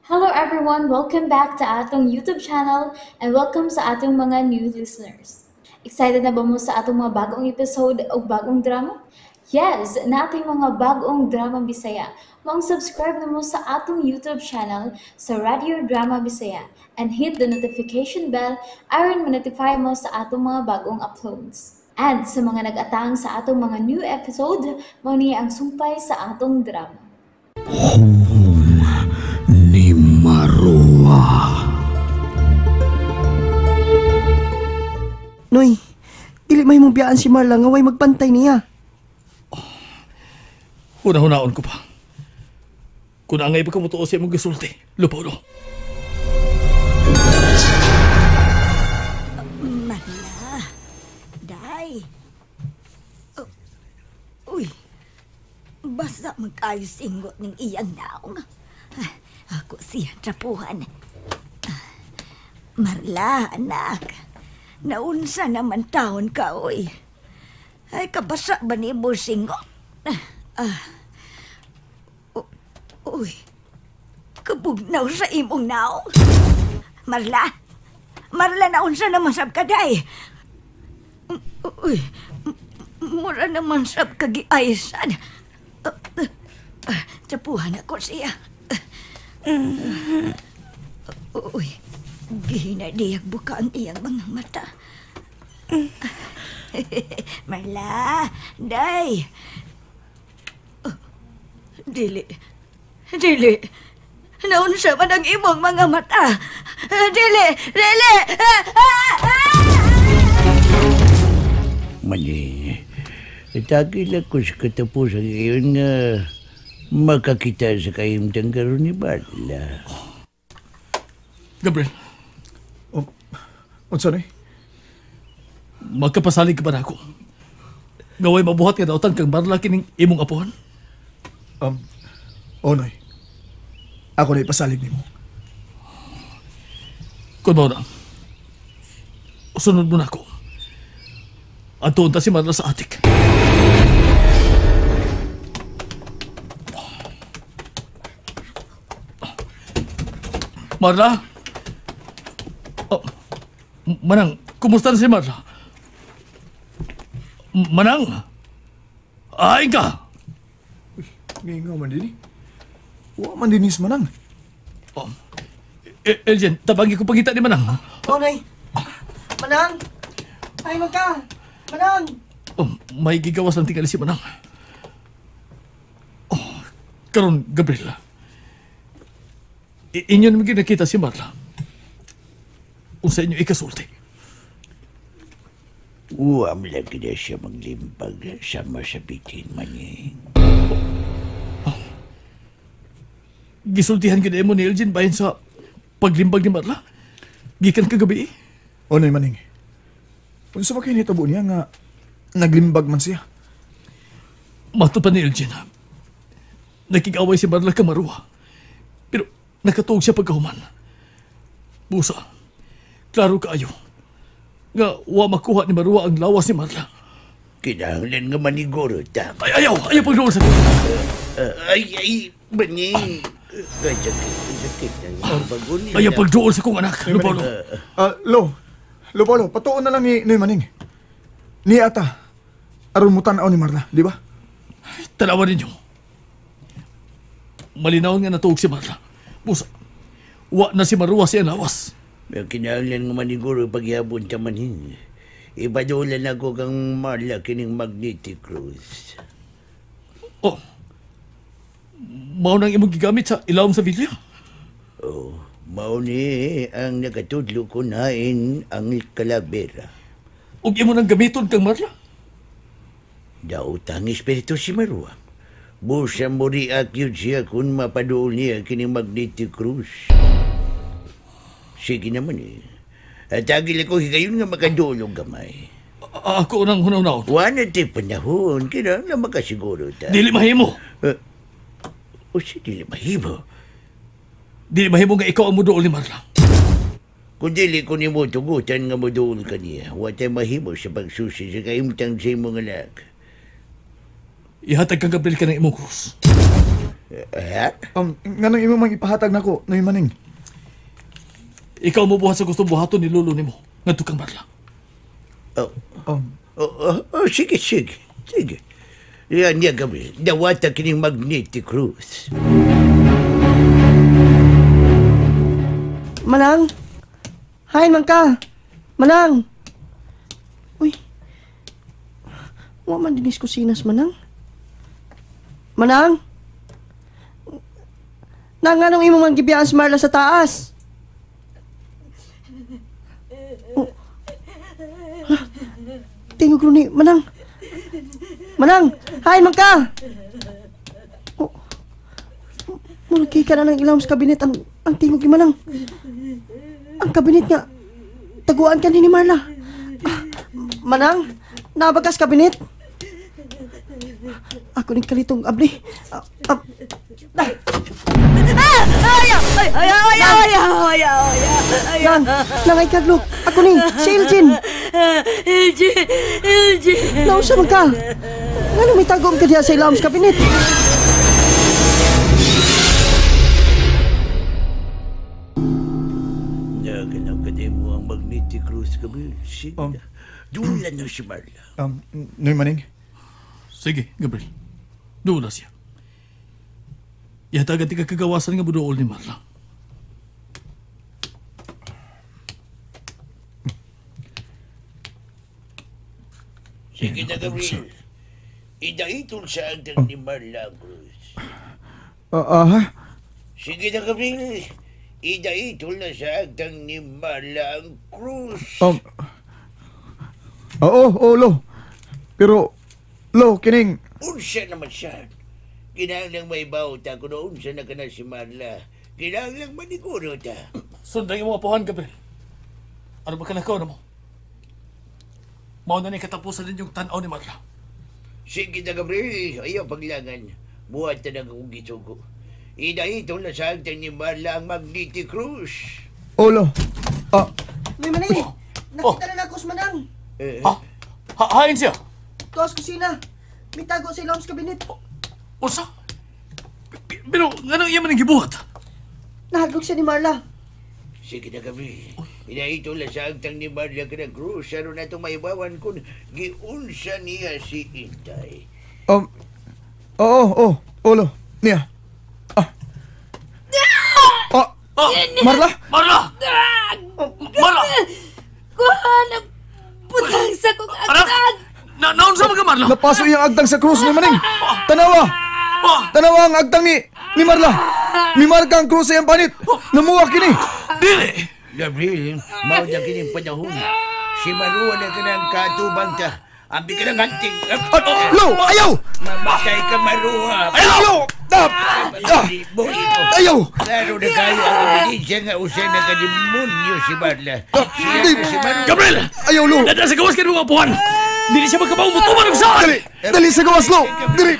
Hello everyone! Welcome back to atong YouTube channel and welcome sa atong mga new listeners. Excited na ba mo sa atong mga bagong episode o bagong drama? Yes, na ating mga bagong drama Bisaya. Mag-subscribe na mo sa atong YouTube channel sa Radio Drama Bisaya and hit the notification bell aron ma-notify mo sa atong mga bagong uploads. And sa mga nag-atang sa atong mga new episode, mao niya ang sumpay sa atong drama. Hong ni Marua. Noy, dili may mong biyaan si Marla nga way magpantay niya. Huna-hunaon ko pa. Kung angay pa ka mo tuo sa imong gisulti, lupaw no. Marla, day. Uy, basta magkayos ingot ng iyang naong. Ako siya trapuhan. Marla, anak. Naunsa naman taon ka, uy. Ay, kabasa ba ni Busingot? Uy, kabugnaw sa imong naong. Marla, naunsa naman sab ka, day. Uy, mura naman sab kagiaysan. Trapuhan ako siya. Uy, gihinadiyag buka ang iyang mga mata. Marla, day. Dili. Naunsa man ang imong mga mata. Dili. Mali, tagil ako sa katapusan ngayon nga makakita sa kayong tanggaro ni Marla. Gabriel, Unsa ni? magkapasalig ka ba na ako? Gaway mabuhat ka dautan kang Marla kining imong apuhan? Onoy. Ako na ipasalig nimo. Kung mo na, sunod mo na ako. Antuon ta si Marla sa atik. Marla? Oh, Manang, kumusta na si Marla? Manang? Ay ka! Ngayon man din. Wa man dinis manang. Oh, Eljen, tabagi ko pagkita ni Manang. O, Noy. Manang! Ay, magka! Manang! Oh, may gigawas ng tingali si Manang. Oh, karon Gabriela. Inyo naman ginakita si Marla. Unsa inyo ikasulti. Uwam lagi na siya maglimpag sama sa bitin maning. Gisultihan ka mo ni Elgin bayan sa paglimbag ni Marla. Gikan kagabi eh. Onoy maning. Unsa ba kayo nitabo niya nga naglimbag man siya? Mato pa ni Elgin. Nakikaway si Marla kamaruha. Pero nakatuog siya pagkahuman. Busa, klaro kaayo. Nga wa makuha ni Marua ang lawas ni Marla. Kinahanglan nga maniguro ta. Ayaw pagdoon sa Maning. Sakit ang paguni. Ayaw pagdoon sa kong anak. Lupaw no. Lo, patuon na lang ni maning. Ni ata. Aron mo tanaw ni Marla, di ba? Tanawan ninyo. Malinaw nga natuog si Marla. Busa, wa na si Marua siya lawas. May kinahanglan nga maniguro paghihapon ka maning. Ipadulan ako kang Marla kining magnetic cruise. Oh, mao nang imong gigamit sa ilawom sa bilya. Oh, mauni ang nakatudlo ko nain ang kalabera. Ug imo nang gamiton kang Marla. Daotang espiritu si Marua. Busa mo riak yun siya kung mapadool niya kining magnetic cruise. Sige naman eh. At agil ako higayon nga makadulog gamay. Ako nang hunaw-naon. Wala ti panahon, kinang na makasiguro ta. Dili mahimo. O si dili mahimo. Dili mahimo nga ikaw ang muduol ni Marla. Kung dili ko ni mo tugutan nga moduol ka niya, wala mahimo sa pagsusi sa kaimtang sa imong anak. Ihatag kang Gabriel ka ng imong krus. Ha? Nga nang imo mang ipahatag nako, Noy Maning. Ikaw mo buhat sa gustong buhaton ni lolo nimo. Ngadto kang Marla. Sige. Yan niya, Gabriel. Dawata kining Magnetic Cruise. Manang! Hain man ka! Manang! Uy! Wa man dinis kusinas, Manang. Manang! Nanganong imo man gibiyaan si Marla sa taas? Oh. Hala, tingog ro ni Manang! Manang! Hain man ka! Oh. Mulki ka na ng ilawom sa kabinet ang tingog ni Manang. Ang kabinet nga, taguan ka ni Marla. Manang, nabagas kabinet. Ako ning kalitong abli. Nangay kadlok. Ako ni, si Elgin. Elgin! Nausa man ka. Ngano may tagom ka diya sa ilawom sa kabinet? Naganap ka din mo ang Magnetic Cruise, Gabriel. Sige. Dulan na si Marla. Noy Maning. Sige, Gabriel. Doon na siya. Yata agad kagawasan nga budool ni Marla. Sige na, Gabriel. Idaitol sa agdang ni Marla Cruz. Sige na, Gabriel. Idaitol na sa agdang ni Marla ang Cruz. Oo, Lo. Pero, Lo, kining... Unsa naman siya. Kinahanglang may bawta kung unsa na ka na si Marla. Kinahanglang maniguro ta. Sundan yung mga puhan, Gabriel. Ano ba kanakaw na mo? Mauna na katapusan din yung tanaw ni Marla. Sige na, Gabriel. Ayaw paglangan. Buhat na akong gisugo. Idaitol na sa agdang ni Marla ang Magnetic Cruise. Lo. May mani, nakita na ako sa Manang. Hain siya! Tuwas kusina. May tago sa ilawom sa kabinet. Usa? Pero nga iya man ang gibuhat? Nahadlok siya ni Marla. Sige na, Gabriel. Idaitol na sa agdang ni Marla ka ng Cruz. Ano na itong maibawan kung giunsa niya si Intay. Lo. Niya. Marla? Marla! Marla! Kuhan ang putang sa kong agtang! Naunsa mo ka, Marla? Napaso iyang agdang sa krus ni Maning. Tanawa ang agdang ni Marla. Mimarka ang krus sa iyang panit. Namuha kini. Dili! Gabriel, mao na kining panahon. Si Marua na ka ng katubang ta. Ambi ka ng hanting. Lo, ayaw! Mamatay ka, Marua. Lo! Ayaw! Laro na kayo ang ebidensya nga usay na ka-demonyo si Marla. Siya na si Marla. Gabriel! Ayaw, Lo! Nada sa gawas ka ng mga puhan! Dili siya magkabaw mo tuman ang saan! Dali sa gawas, Lo! Dali!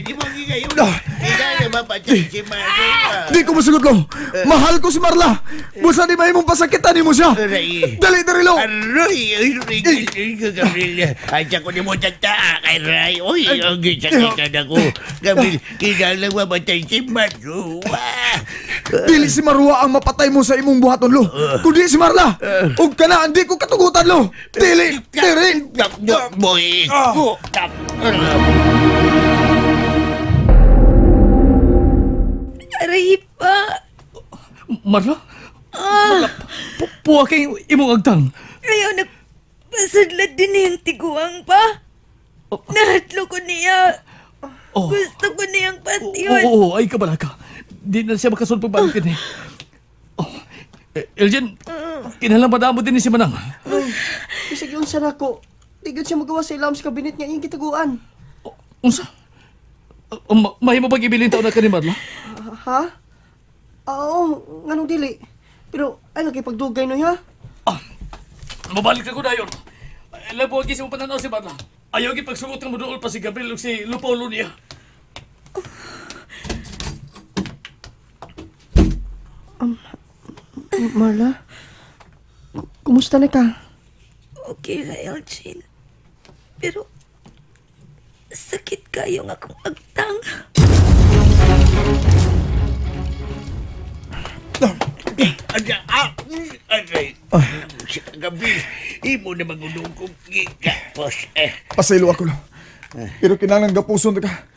Di mo gigayon. Ika na mapatay si Marla. Di ko masugot, Lo! Mahal ko si Marla! Busa di may mong pasakitan mo siya! Aray. Dali, Lo! Aray! Gabriel. Ay, siya ko ni mo tata kay Ray. Uy, ang gisa-gisa na ko. Gabriel, kailangan mamatay si Marua. Dili si Marua ang mapatay mo sa imong buhaton, Lo! Kundi si Marla! Huwag ka na, hindi ko katugutan, Lo! Dili! Boy! Aray pa! Marla? Puwa kay imong agtang. Ayaw nagpasadlad din yung tiguang pa. Nahatlo ko niya. Gusto ko niyang patiyon. Oo, ay kabala ka. Di na siya makasulpag balik din eh. Elgin, kinalamadaan mo din ni si Manang. Bisag yung sarako. Tigad siya magawa sa ilawom sa kabinet niya yung kitaguan. Unsa? May mo pag-ibilin taon na ka ni Marla? Ha? Oo, nganong dili. Pero ay nakipagdugay no ha? Mabalik na ko na yun. Labo ang gising mo pananaw si Marla. Ayaw ipagsugot ng muduol pa si Gabriel o si Lupaulo niya. Marla? Kumusta na ka? Okay na, Elgin. Pero sakit kayo nga akong agtang. Aray. Siya gabi. Imo na magulong kong gigapos. Pasaylo ako lo. Pero kinahanglan gapuson ka.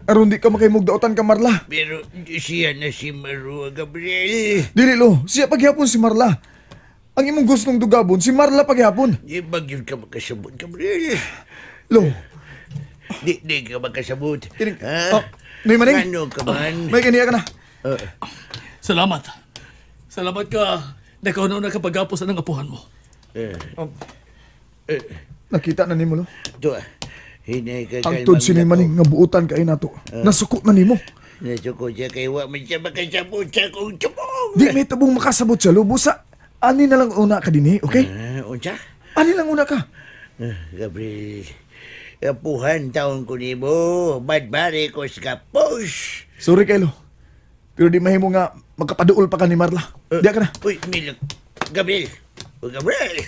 Aron di ka makimugdaotan ka Marla. Pero siya na si Marua, Gabriel. Dili lo, siya paghihapon si Marla. Ang imong gustong dugabon, si Marla paghihapon. Di bagyo ka makasabot, Gabriel. Lo, Di ka makasabot. kining... Ha? May maning? Ano ka man? May kaniya ka na. Salamat. Salamat ka. Nakauna na kapag-apos ng apuhan mo. Nakita na nimo lo. Ito hinay ka Ang tod sinay maning nga buutan kay nato. Nasukot na nimo. Nasuko siya kay wa man siya makasabot sa kong tubong. Di may tabong makasabot sa lo. Busa, ani na lang una ka dinhi, okay? Unsa? Ani lang una ka. Gabriel, apuhan taon ko ni mo. Badbari ko sa kapos. Sorry kay lo. Pero di mahimo nga magkapaduol pa ka ni Marla. Di ka na. Uy, Milok. Gabriel. Gabriel.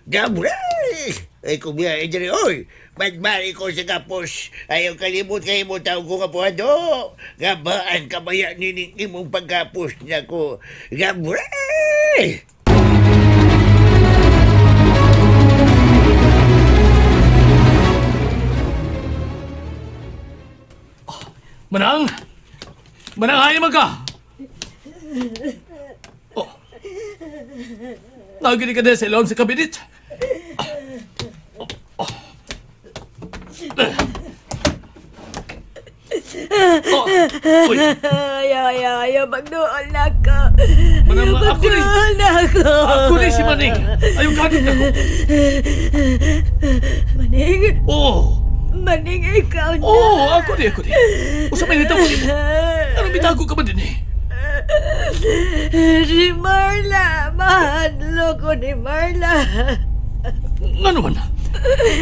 Gabriel. Ay, kumiya, Edri, oy. Badbari ko sa kapos. Ayaw kalimot kayo mo taong ko kapuhan do. Gabaan kamaya nining imong pagkapos niya ko. Gabriel. Manang! Manang, ayaw ka! Oh. Naginig ka din sa ilaw sa kabinet. Uy, Ayaw, magdoon na ka. Manang, ako rin. Magdoon na ako. Ako rin si Maning. Ayaw ganit ako. Maning, Oo. Maning, ikaw na. Oo, ako rin. Usa may nitawag mo. Anong bitago ka ba din eh? Si Marla, mahadlo ko ni Marla. Ano man?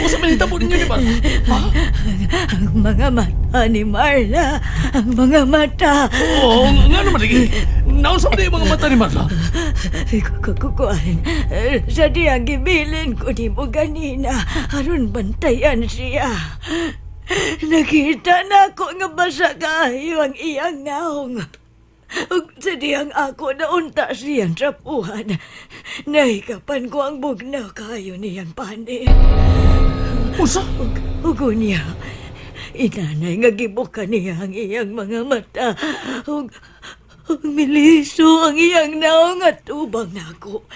Usa may nitawag ninyo ni Marla? Ha? Ang mga mata ni Marla, ang mga mata. Oo, nga naman lagi. Naunsa mo na yung mga mata ni Marla? Kukukuan, sa diyang gibilin ko ni mo ganina, aron bantayan siya. Nakita na ko nga basa kayo ang iyang naong. Ug sa diyang ako naunta siyang trapuhan, nahikapan ko ang bugnaw kayo niyang panin. Usa? Ug niya, inanay nga gibukan niya ang iyang mga mata. Ug miliso ang iyang naong at ubang nako.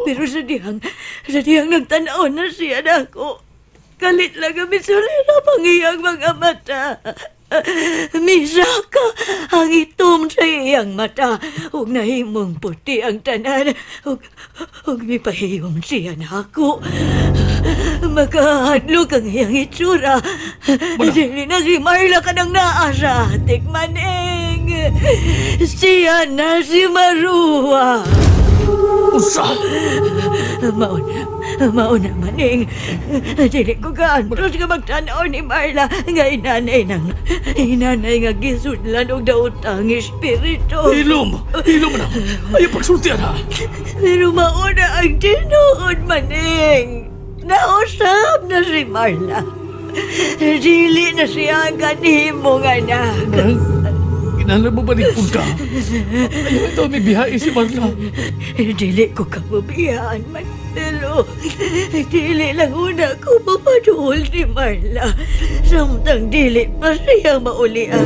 Pero sa diyang nagtanaw na siya nako. Kalit lang ang misulirap ang iyang mga mata. Misaka ang itom sa iyang mata. Ug nahimong puti ang tanan. Ug mipahiyong siya nako. Makahadlok ang iyang itsura. Dili na si Marla ka nang naasa. Tikmaning. Siya na si Marua. Usa? Mauna maning. Dili ko kaantos ka magtanaw ni Marla nga inanay nga gisudlan og daotang espiritu. Hilom na. Ayaw pagsultihan ha. Pero mauna ang tinuod maning. Nausap na si Marla. Dili na siya ang kanimong anak. Kinahanglan mo balikpon ka. Ayaw ito may bihain si Marla. Dili ko ka mabiyaan man. Pero dili lang una ko mapaduol ni Marla. Samtang dili pa siya maulian.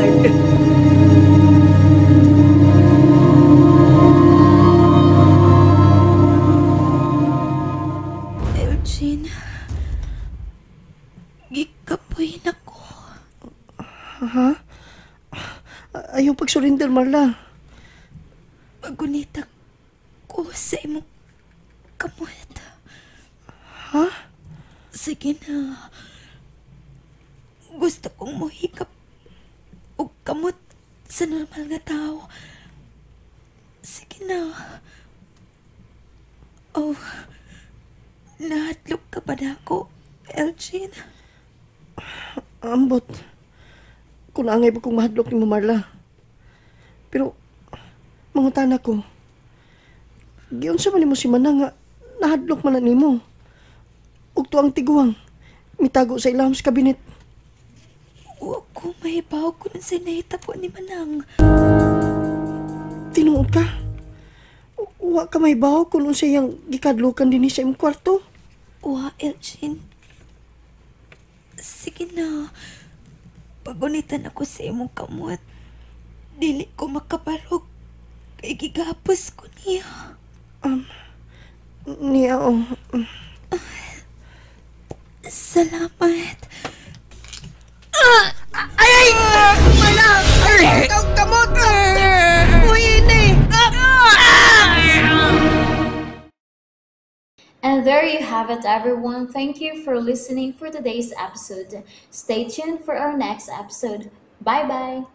Eugene, gikapoy na ko. Ha? Ayaw pag-surrender, Marla. Magunita ko sa imong kamot. Ha? Sige na. Gusto kong mohikap o kamot sa normal nga tao. Sige na. Oh, nahatlog ka ba na ako, Elgin? Ambot. Kung naangay pa kong mahadlok ni mo, Marla. Pero, mangutan ako. Giyon sa man mo si Manang nga nahadlok man na nimo. Ug tuang tiguang, mitago sa ilahom sa kabinet. Huwag ko mahibaw ko ng sinahita po ni Manang. Tinuod ka? Wa ka may baho kung unsa yang gikadlukan din sa imong kwarto. Wa, Elgin. Sige na. Pagunitan ako sa imong kamot. Dili ko makabarog. Kay gigapos ko niya. Niya, oh. Salamat. And there you have it, everyone. Thank you for listening for today's episode. Stay tuned for our next episode. Bye bye.